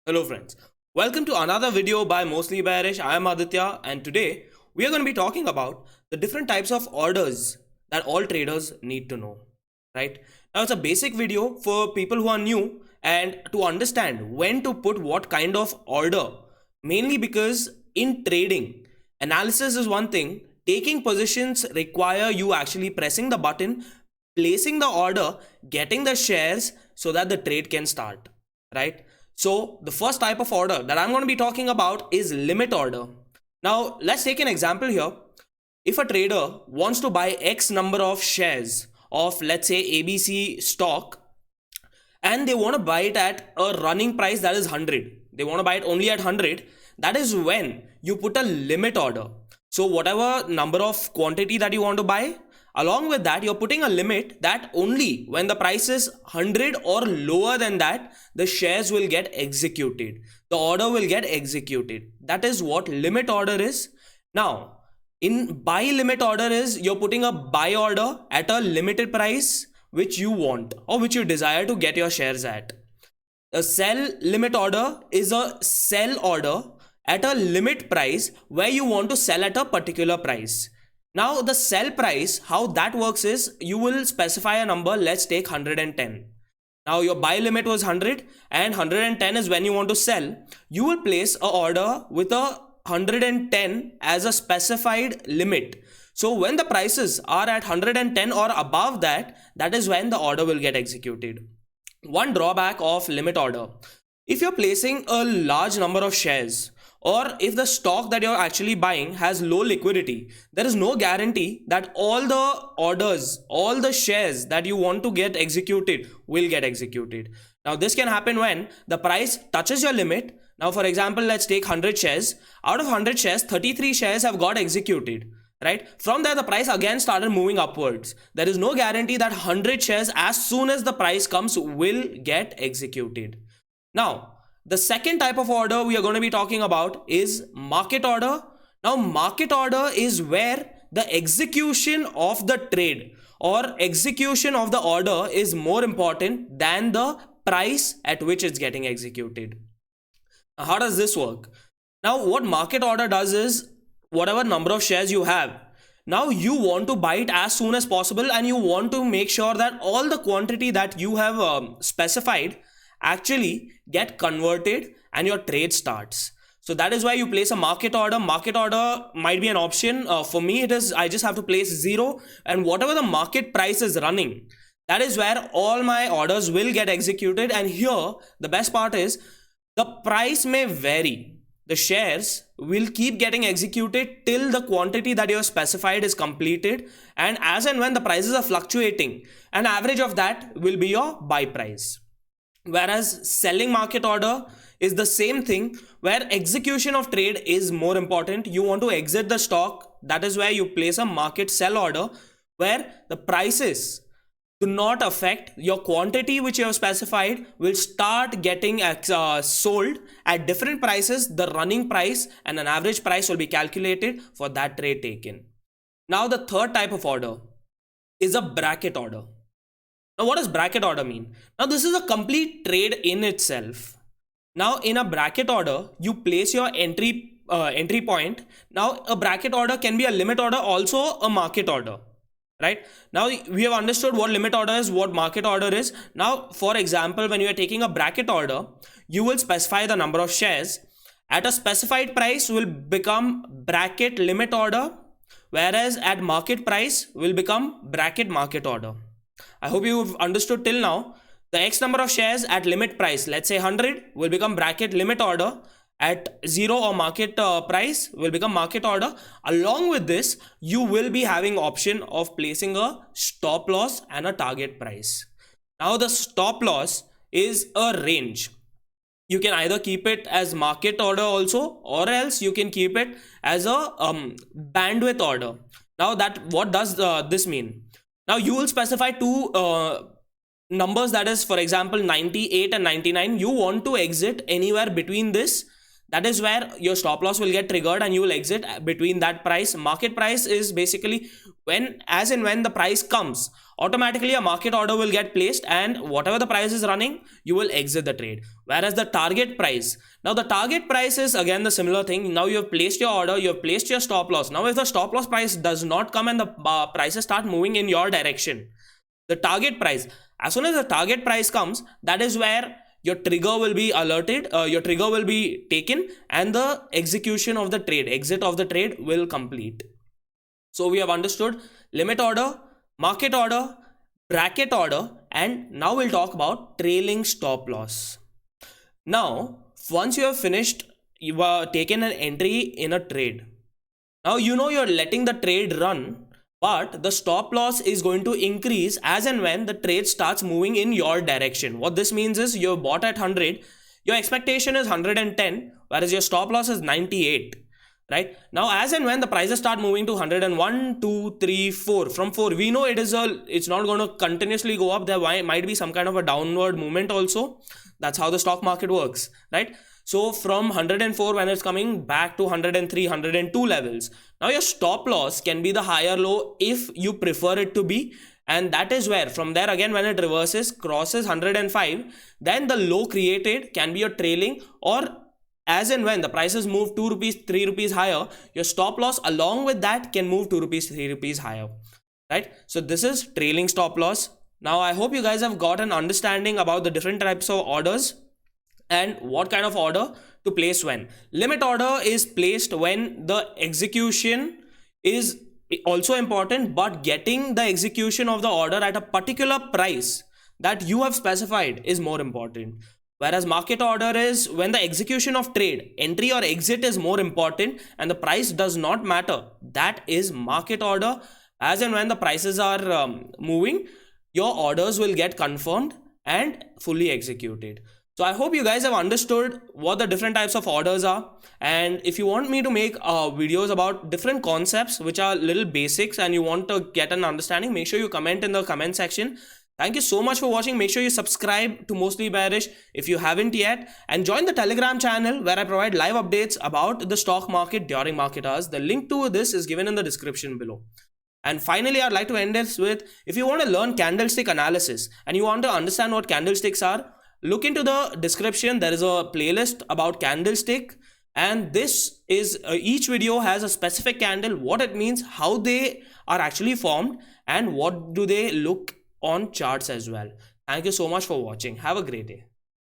Hello friends, welcome to another video by Mostly Bearish. I am Aditya and today we are going to be talking about the different types of orders that all traders need to know. Right? Now it's a basic video for people who are new and to understand when to put what kind of order. Mainly because in trading, analysis is one thing, taking positions require you actually pressing the button, placing the order, getting the shares so that the trade can start. Right? So the first type of order that I'm going to be talking about is limit order. Now let's take an example here. If a trader wants to buy X number of shares of, let's say, ABC stock, and they want to buy it at a running price that is 100, they want to buy it only at 100, that is when you put a limit order. So whatever number of quantity that you want to buy, along with that, you're putting a limit that only when the price is 100 or lower than that, the shares will get executed. The order will get executed. That is what limit order is. Now, in buy limit order is you're putting a buy order at a limited price which you want or which you desire to get your shares at. A sell limit order is a sell order at a limit price where you want to sell at a particular price. Now the sell price, how that works is you will specify a number, let's take 110. Now your buy limit was 100 and 110 is when you want to sell. You will place a order with a 110 as a specified limit. So when the prices are at 110 or above that, that is when the order will get executed. One drawback of limit order: if you're placing a large number of shares, or if the stock that you're actually buying has low liquidity, there is no guarantee that all the orders, all the shares that you want to get executed will get executed. Now this can happen when the price touches your limit. Now for example, let's take 100 shares. Out of 100 shares, 33 shares have got executed. Right? From there, the price again started moving upwards. There is no guarantee that 100 shares, as soon as the price comes, will get executed. Now, the second type of order we are going to be talking about is market order. Now, market order is where the execution of the trade or execution of the order is more important than the price at which it's getting executed. Now, how does this work? Now, what market order does is whatever number of shares you have, now you want to buy it as soon as possible and you want to make sure that all the quantity that you have specified actually get converted and your trade starts. So that is why you place a market order. Market order might be an option. For me, it is, I just have to place 0 and whatever the market price is running, that is where all my orders will get executed. And here, the best part is the price may vary. The shares will keep getting executed till the quantity that you have specified is completed, and as and when the prices are fluctuating, an average of that will be your buy price. Whereas selling market order is the same thing, where execution of trade is more important. You want to exit the stock, that is where you place a market sell order, where the prices do not affect your quantity which you have specified, will start getting sold at different prices. The running price and an average price will be calculated for that trade taken. Now the third type of order is a bracket order. Now what does bracket order mean? Now this is a complete trade in itself. Now in a bracket order, you place your entry point. Now a bracket order can be a limit order, also a market order. Right? Now we have understood what limit order is, what market order is. Now for example, when you are taking a bracket order, you will specify the number of shares at a specified price will become bracket limit order, whereas at market price will become bracket market order. I hope you've understood till now. The X number of shares at limit price, let's say 100, will become bracket limit order. At 0 or market price will become market order. Along with this, you will be having option of placing a stop loss and a target price. Now the stop loss is a range. You can either keep it as market order also, or else you can keep it as a bandwidth order. Now that what does this mean? Now you will specify two numbers, that is for example 98 and 99. You want to exit anywhere between this. that is where your stop loss will get triggered and you will exit between that price. Market price is basically when, as in when the price comes, automatically a market order will get placed, and whatever the price is running, you will exit the trade. Whereas the target price, now the target price is again the similar thing. Now you have placed your order, you have placed your stop loss. Now if the stop loss price does not come and the prices start moving in your direction, the target price, as soon as the target price comes, that is where your trigger will be alerted, your trigger will be taken, and the execution of the trade, exit of the trade will complete. So we have understood limit order, market order, bracket order, and now we'll talk about trailing stop loss. Now, once you have finished, you have taken an entry in a trade. Now you know you're letting the trade run, but the stop loss is going to increase as and when the trade starts moving in your direction. What this means is you bought at 100, your expectation is 110, whereas your stop loss is 98. Right now, as and when the prices start moving to 101, 2, 3, 4, from 4, we know it's not going to continuously go up. There might be some kind of a downward movement also. That's how the stock market works, right? So from 104, when it's coming back to 103, 102 levels, now your stop loss can be the higher low if you prefer it to be. And that is where, from there again, when it reverses, crosses 105, then the low created can be a trailing, or as and when the prices move 2 rupees, 3 rupees higher, your stop loss along with that can move 2 rupees, 3 rupees higher, right? So this is trailing stop loss. Now I hope you guys have got an understanding about the different types of orders and what kind of order to place when. Limit order is placed when the execution is also important, but getting the execution of the order at a particular price that you have specified is more important. Whereas market order is when the execution of trade, entry or exit, is more important and the price does not matter. That is market order. As and when the prices are moving, your orders will get confirmed and fully executed. So I hope you guys have understood what the different types of orders are. And if you want me to make videos about different concepts which are little basics and you want to get an understanding, make sure you comment in the comment section. Thank you so much for watching. Make sure you subscribe to Mostly Bearish if you haven't yet, and join the Telegram channel where I provide live updates about the stock market during market hours. The link to this is given in the description below. And finally, I'd like to end this with, if you want to learn candlestick analysis and you want to understand what candlesticks are, look into the description. There is a playlist about candlestick, and this is each video has a specific candle, what it means, how they are actually formed, and what do they look on charts as well. Thank you so much for watching. Have a great day.